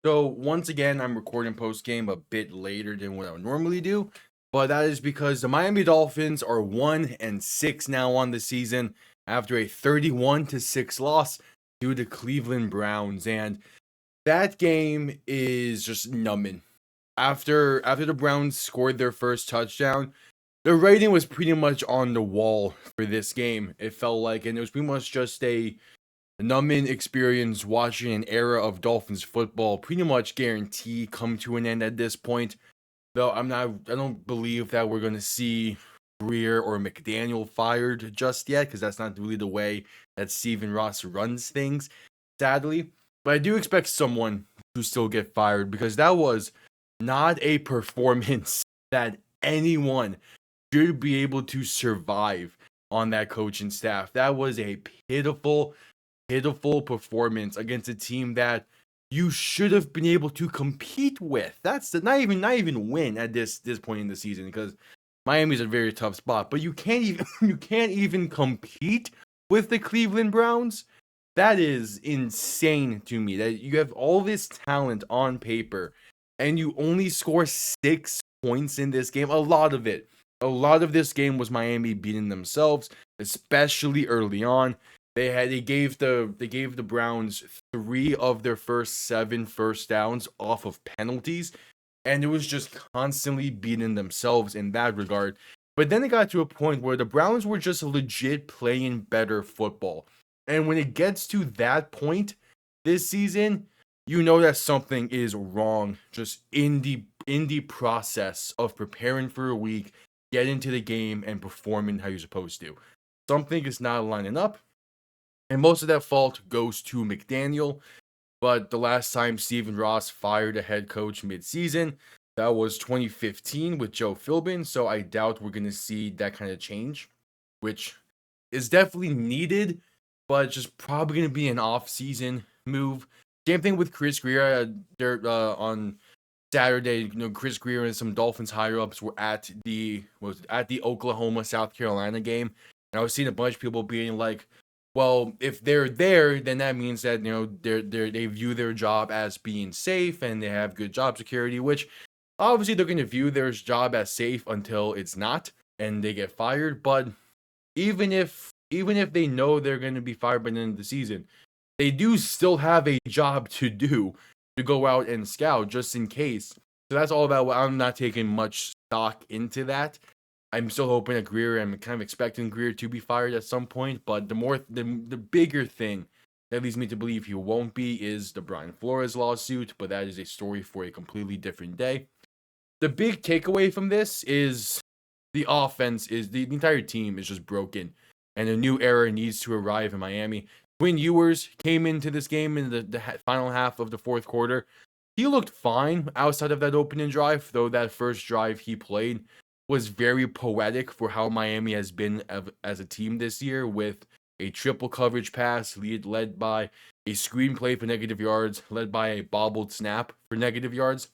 So once again, I'm recording post game a bit later than what I would normally do, but that is because the Miami Dolphins are 1-6 now on the season after a 31-6 loss to the Cleveland Browns, and that game is just numbing. After the Browns scored their first touchdown, the rating was pretty much on the wall for this game. It felt like, and it was pretty much just a numbing experience watching an era of Dolphins football pretty much guarantee come to an end at this point. Though I don't believe that we're gonna see Greer or McDaniel fired just yet, because that's not really the way that Steven Ross runs things, sadly. But I do expect someone to still get fired, because that was not a performance that anyone should be able to survive on that coaching staff. That was a pitiful performance against a team that you should have been able to compete with. That's not even win at this point in the season, because Miami's a very tough spot. But you can't even compete with the Cleveland Browns. That is insane to me. That you have all this talent on paper and you only score 6 points in this game. A lot of this game was Miami beating themselves, especially early on. They gave the Browns 3 of their first 7 first downs off of penalties, and it was just constantly beating themselves in that regard. But then it got to a point where the Browns were just legit playing better football. And when it gets to that point this season, you know that something is wrong just in the process of preparing for a week, getting into the game and performing how you're supposed to. Something is not lining up. And most of that fault goes to McDaniel. But the last time Steven Ross fired a head coach mid-season, that was 2015 with Joe Philbin. So I doubt we're going to see that kind of change, which is definitely needed, but it's just probably going to be an off-season move. Same thing with Chris Greer. On Saturday, Chris Greer and some Dolphins higher-ups were at the Oklahoma-South Carolina game. And I was seeing a bunch of people being like, well, if they're there, then that means that they view their job as being safe and they have good job security, which obviously they're going to view their job as safe until it's not and they get fired. But even if they know they're going to be fired by the end of the season, they do still have a job to do, to go out and scout just in case. So that's all about. I'm not taking much stock into that. I'm still hoping that Greer, I'm kind of expecting Greer to be fired at some point, but the bigger thing that leads me to believe he won't be is the Brian Flores lawsuit, but that is a story for a completely different day. The big takeaway from this is the offense is the entire team is just broken, and a new era needs to arrive in Miami. Quinn Ewers came into this game in the final half of the fourth quarter. He looked fine outside of that opening drive, though that first drive he played was very poetic for how Miami has been as a team this year, with a triple coverage pass led by a screenplay for negative yards, led by a bobbled snap for negative yards.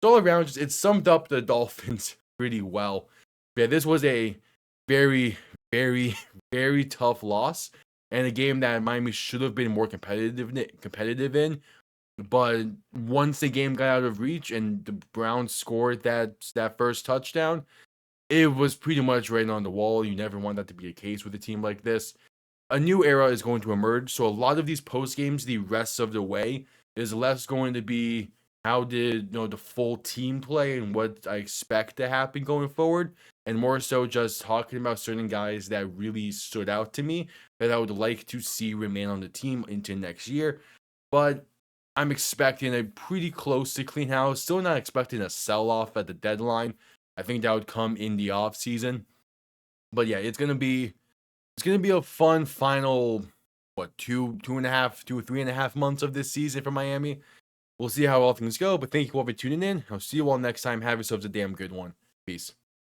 So all around, it summed up the Dolphins pretty well. Yeah, this was a very, very, very tough loss, and a game that Miami should have been more competitive in. But once the game got out of reach and the Browns scored that first touchdown, it was pretty much right on the wall. You never want that to be the case with a team like this. A new era is going to emerge. So a lot of these post games, the rest of the way, is less going to be how did the full team play and what I expect to happen going forward, and more so just talking about certain guys that really stood out to me that I would like to see remain on the team into next year. But I'm expecting a pretty close to clean house. Still not expecting a sell-off at the deadline. I think that would come in the off season. But yeah, it's gonna be a fun final 3.5 months of this season for Miami. We'll see how all things go. But thank you all for tuning in. I'll see you all next time. Have yourselves a damn good one. Peace.